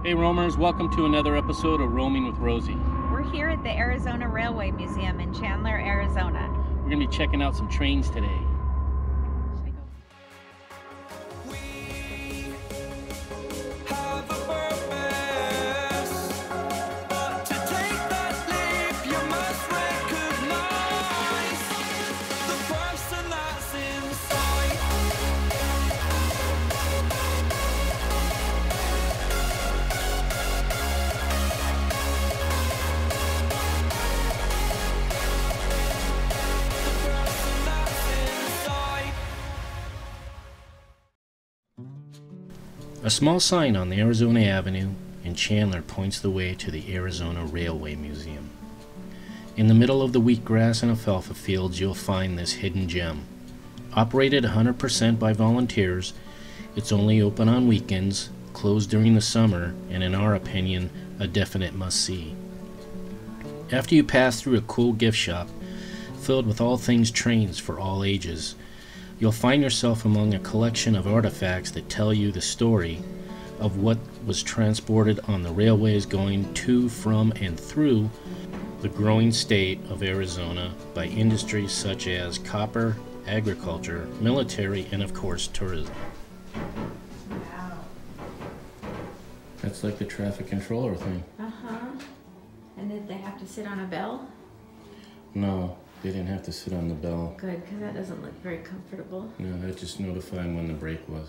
Hey roamers, welcome to another episode of Roaming with Rosie. We're here at the Arizona Railway Museum in Chandler, Arizona. We're going to be checking out some trains today. A small sign on the Arizona Avenue in Chandler points the way to the Arizona Railway Museum. In the middle of the wheatgrass and alfalfa fields you'll find this hidden gem. Operated 100% by volunteers, it's only open on weekends, closed during the summer, and in our opinion, a definite must-see. After you pass through a cool gift shop filled with all things trains for all ages, you'll find yourself among a collection of artifacts that tell you the story of what was transported on the railways going to, from, and through the growing state of Arizona by industries such as copper, agriculture, military, and of course tourism. Wow. That's like the traffic controller thing. Uh-huh. And did they have to sit on a bell? No, they didn't have to sit on the bell. Good, because that doesn't look very comfortable. No, that just notified them when the break was.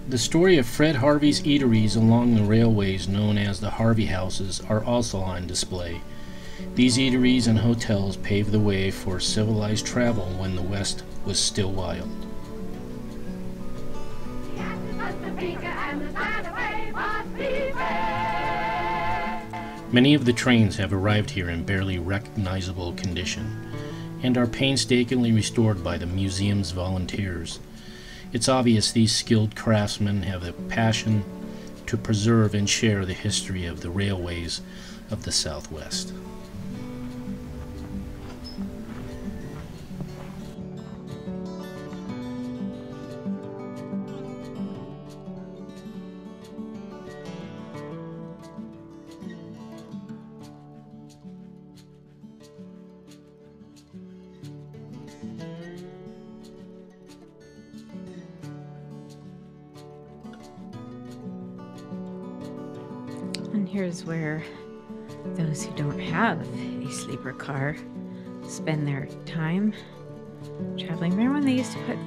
The story of Fred Harvey's eateries along the railways, known as the Harvey Houses, are also on display. These eateries and hotels paved the way for civilized travel when the West was still wild. Many of the trains have arrived here in barely recognizable condition and are painstakingly restored by the museum's volunteers. It's obvious these skilled craftsmen have the passion to preserve and share the history of the railways of the Southwest. And here's where those who don't have a sleeper car spend their time traveling. Remember when they used to put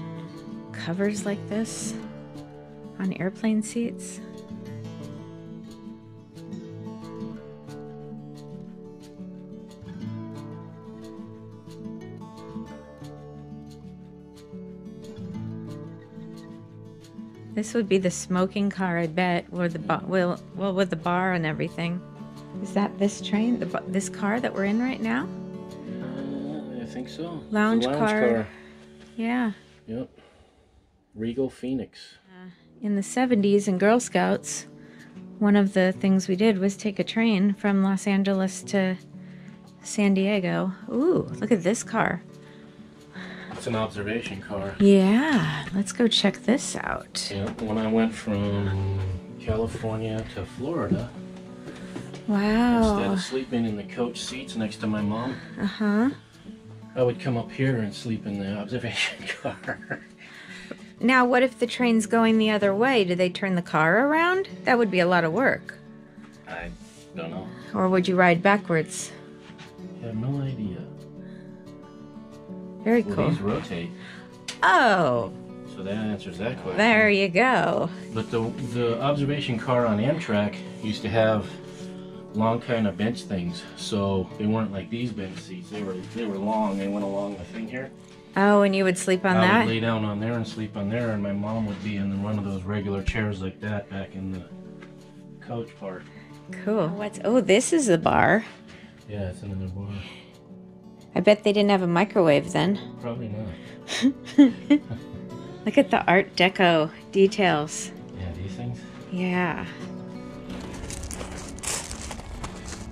covers like this on airplane seats? This would be the smoking car, I bet, with the with the bar and everything. Is that this train, this car that we're in right now? I think so. Lounge car. Yeah. Yep. Regal Phoenix. In the 70s in Girl Scouts, one of the things we did was take a train from Los Angeles to San Diego. Ooh, look at this car. It's an observation car. Yeah, let's go check this out. Yeah, when I went from California to Florida, Wow. instead of sleeping in the coach seats next to my mom, Uh-huh. I would come up here and sleep in the observation car. Now, what if the train's going the other way? Do they turn the car around? That would be a lot of work. I don't know. Or would you ride backwards? I have no idea. Very Well, cool. these rotate, Oh, so that answers that question. there you go. But the observation car on Amtrak used to have long kind of bench things, so they weren't like these bench seats. They were long. They went along the thing here. Oh, and you would sleep on I that? would lay down on there and sleep on there, and my mom would be in one of those regular chairs like that back in the coach part. Cool. Oh, this is the bar. Yeah, it's another bar. I bet they didn't have a microwave then. Probably not. Look at the Art Deco details. Yeah, these things. Yeah.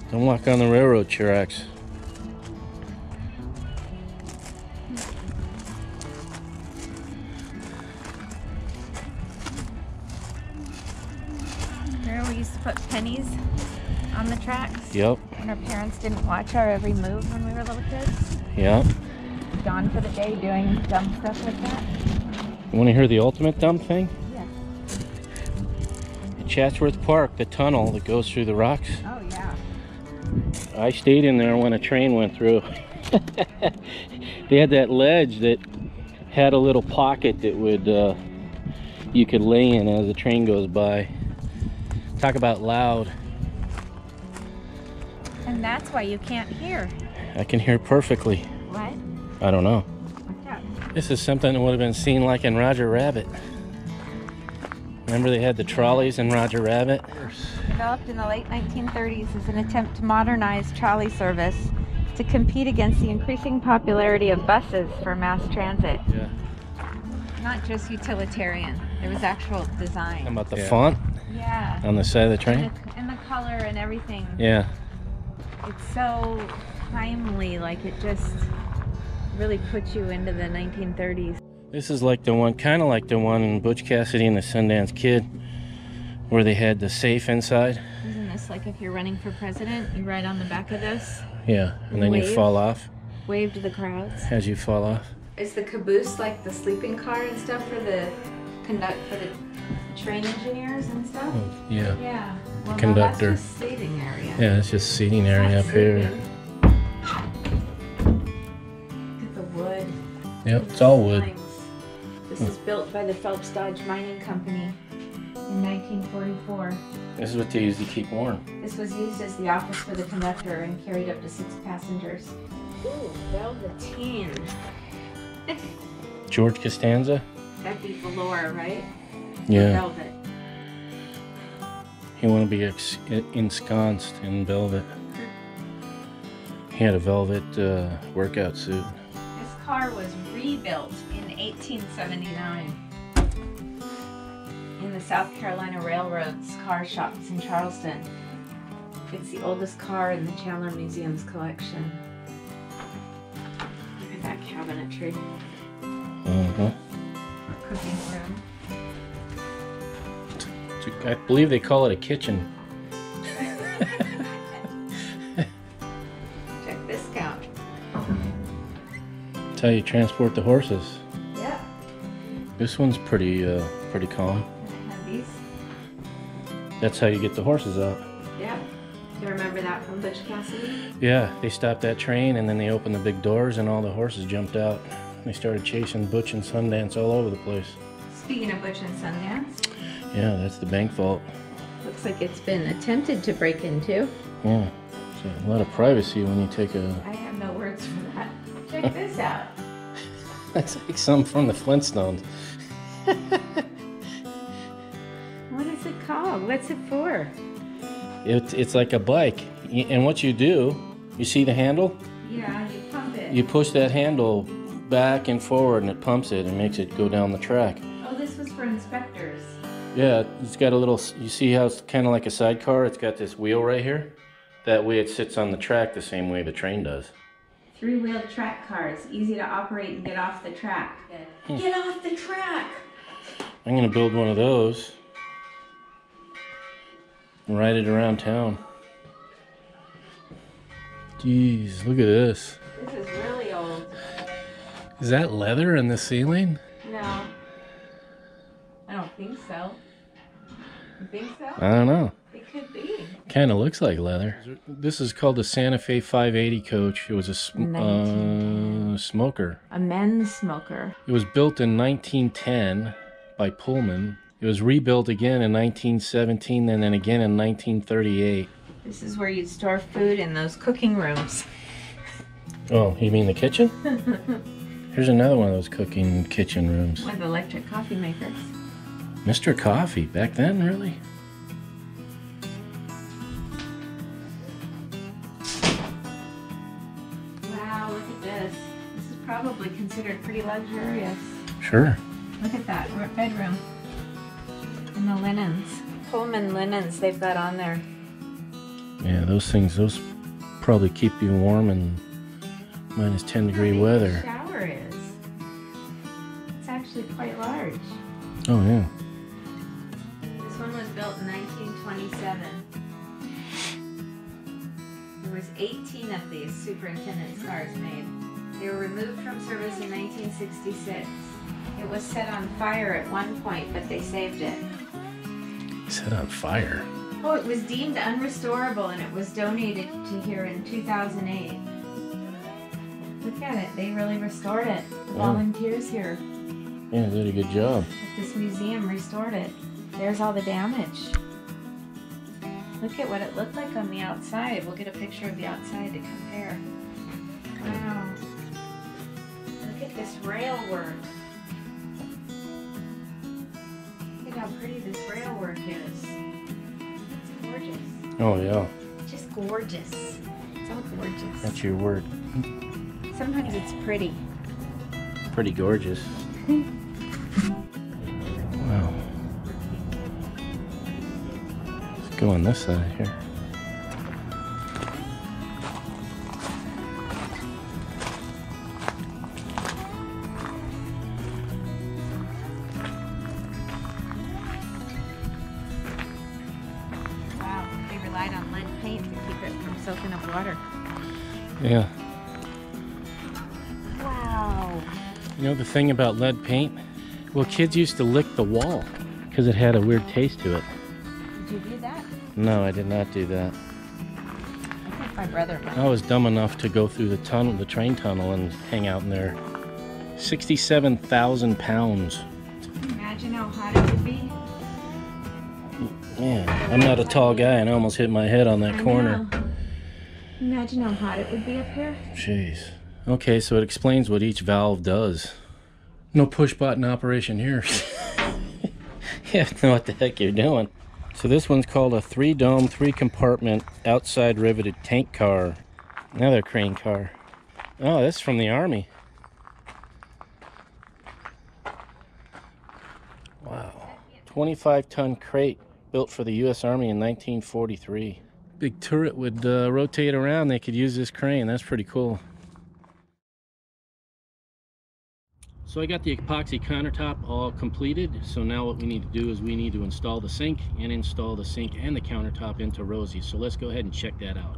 Don't walk on the railroad tracks. used to put pennies on the tracks. Yep. And our parents didn't watch our every move when we were little kids. Yep. Gone for the day doing dumb stuff like that. You want to hear the ultimate dumb thing? Yeah. At Chatsworth Park, the tunnel that goes through the rocks. Oh, yeah. I stayed in there when a train went through. They had that ledge that had a little pocket that would you could lay in as the train goes by. Talk about loud. And that's why you can't hear. I can hear perfectly. What? I don't know. What's that? This is something that would have been seen like in Roger Rabbit. Remember they had the trolleys in Roger Rabbit? Developed in the late 1930s as an attempt to modernize trolley service to compete against the increasing popularity of buses for mass transit. Yeah. Not just utilitarian. There was actual design. How about the font? Yeah. On the side of the train? And the color and everything. Yeah. It's so timely, like it just really puts you into the 1930s. This is like the one, kind of like the one in Butch Cassidy and the Sundance Kid, where they had the safe inside. Isn't this like if you're running for president, you ride on the back of this? Yeah, and then you fall off. Wave to the crowds. As you fall off. Is the caboose like the sleeping car and stuff for the train engineers and stuff? Oh, yeah. Yeah. Well, Conductor. No, that's just seating area. Yeah, it's just seating area up here. Look at the wood. Yep, it's all wood. This is built by the Phelps Dodge Mining Company in 1944. This is what they use to keep warm. This was used as the office for the conductor and carried up to 6 passengers. Ooh, velveteen. George Costanza? That'd be velour, right? Yeah. Velvet. He wanted to be ensconced in velvet. He had a velvet workout suit. This car was rebuilt in 1879 in the South Carolina Railroad's car shops in Charleston. It's the oldest car in the Chandler Museum's collection. Look at that cabinetry. Cooking room. I believe they call it a kitchen. Check this out. That's how you transport the horses. Yeah. This one's pretty calm. I have these. That's how you get the horses out. Yeah. Do you remember that from Butch Cassidy? Yeah, they stopped that train and then they opened the big doors and all the horses jumped out. They started chasing Butch and Sundance all over the place. Speaking of Butch and Sundance. Yeah, that's the bank vault. Looks like it's been attempted to break into. Yeah, so a lot of privacy when you take a... I have no words for that. Check this out. That's like some from the Flintstones. What is it called? What's it for? It's like a bike. And what you do, you see the handle? Yeah, you pump it. You push that handle back and forward and it pumps it and makes it go down the track. Oh, this was for inspectors. Yeah, it's got a little, you see how it's kind of like a sidecar? It's got this wheel right here. That way it sits on the track the same way the train does. 3-wheeled track cars, easy to operate and get off the track. Get off the track! I'm going to build one of those and ride it around town. Jeez, look at this. This is really old. Is that leather in the ceiling? No. I don't think so. You think so? I don't know. It could be. Kind of looks like leather. This is called the Santa Fe 580 coach. It was a smoker. A men's smoker. It was built in 1910 by Pullman. It was rebuilt again in 1917 and then again in 1938. This is where you'd store food in those cooking rooms. Oh, you mean the kitchen? Here's another one of those cooking kitchen rooms. With electric coffee makers. Mr. Coffee, back then, really? Wow, look at this. This is probably considered pretty luxurious. Sure. Look at that bedroom. And the linens. Pullman linens they've got on there. Yeah, those things, those probably keep you warm in minus 10 degree weather. The shower is. It's actually quite large. Oh, yeah. This one was built in 1927. There was 18 of these superintendent's cars made. They were removed from service in 1966. It was set on fire at one point, but they saved it. Set on fire? Oh, it was deemed unrestorable and it was donated to here in 2008. Look at it, they really restored it. The volunteers here Yeah, they did a good job. at this museum restored it. There's all the damage. Look at what it looked like on the outside. We'll get a picture of the outside to compare. Wow. Look at this rail work. Look at how pretty this rail work is. It's gorgeous. Oh, yeah. Just gorgeous. It's all gorgeous. That's your word. Sometimes it's pretty. Pretty gorgeous. Wow. Let's go on this side here. Wow, they relied on lead paint to keep it from soaking up water. Yeah. Wow. You know the thing about lead paint? Well, kids used to lick the wall because it had a weird taste to it. Did you do that? No, I did not do that. I think my brother might. I was dumb enough to go through the tunnel, the train tunnel, and hang out in there. 67,000 pounds. Can you imagine how hot it would be? Yeah, I'm not a tall guy and I almost hit my head on that corner. Know. Imagine how hot it would be up here. Jeez. Okay, so it explains what each valve does. No push button operation here. You have to know what the heck you're doing. So this one's called a 3-dome, 3-compartment, outside riveted tank car. Another crane car. Oh, that's from the Army. Wow. 25-ton crate built for the U.S. Army in 1943. Big turret would rotate around. They could use this crane. That's pretty cool. So I got the epoxy countertop all completed. So now what we need to do is we need to install the sink and install the sink and the countertop into Rosie. So let's go ahead and check that out.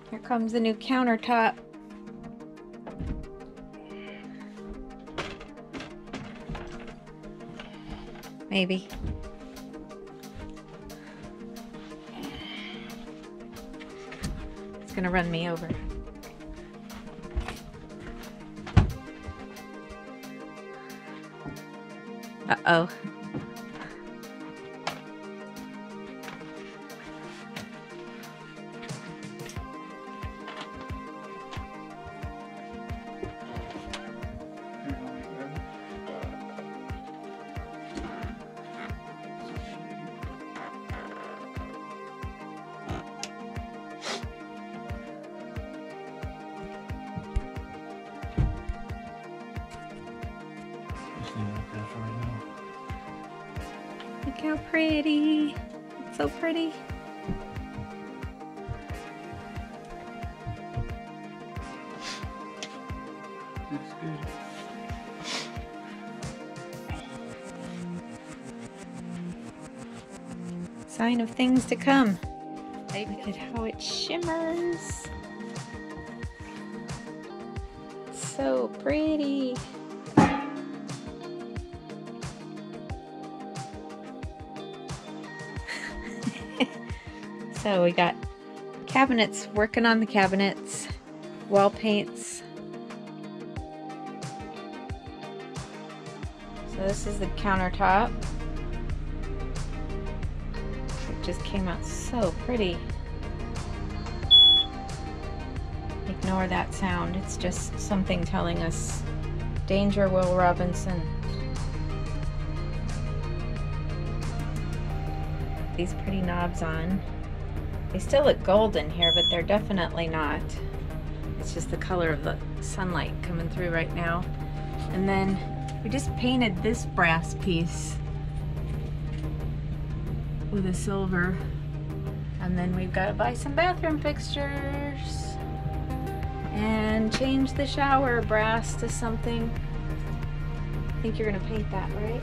Here comes the new countertop. Maybe. It's gonna run me over. Uh-oh. Look how pretty. It's so pretty. Looks good. Sign of things to come. Look at how it shimmers. So pretty. So we got cabinets, working on the cabinets, wall paints. So this is the countertop. It just came out so pretty. Ignore that sound, it's just something telling us danger, Will Robinson. These pretty knobs on. They still look golden here, but they're definitely not. It's just the color of the sunlight coming through right now. And then we just painted this brass piece with a silver. And then we've got to buy some bathroom fixtures. and change the shower brass to something. I think you're gonna paint that, right?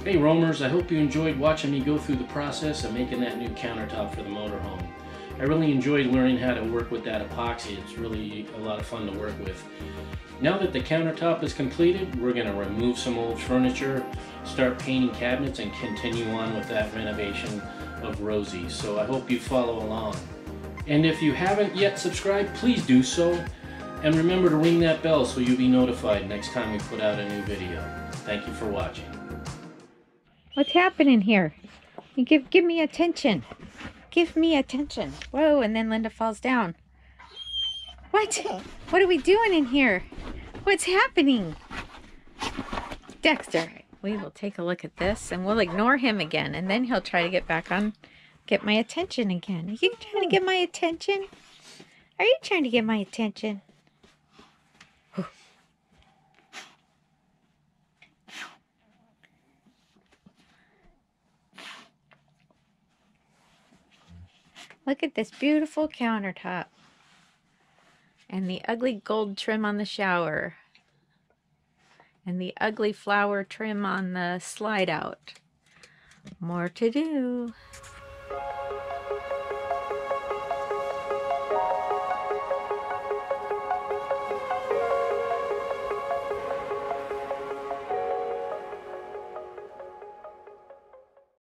Hey roamers, I hope you enjoyed watching me go through the process of making that new countertop for the motorhome. I really enjoyed learning how to work with that epoxy. It's really a lot of fun to work with. Now that the countertop is completed, we're going to remove some old furniture, start painting cabinets, and continue on with that renovation of Rosie. So I hope you follow along. And if you haven't yet subscribed, please do so. And remember to ring that bell so you'll be notified next time we put out a new video. Thank you for watching. What's happening here? You give me attention. Give me attention. Whoa, and then Linda falls down. What? What are we doing in here? What's happening? Dexter, we will take a look at this and we'll ignore him again, and then he'll try to get back on, get my attention again. Are you trying to get my attention? Are you trying to get my attention? Look at this beautiful countertop. And the ugly gold trim on the shower. And the ugly flower trim on the slide out. More to do.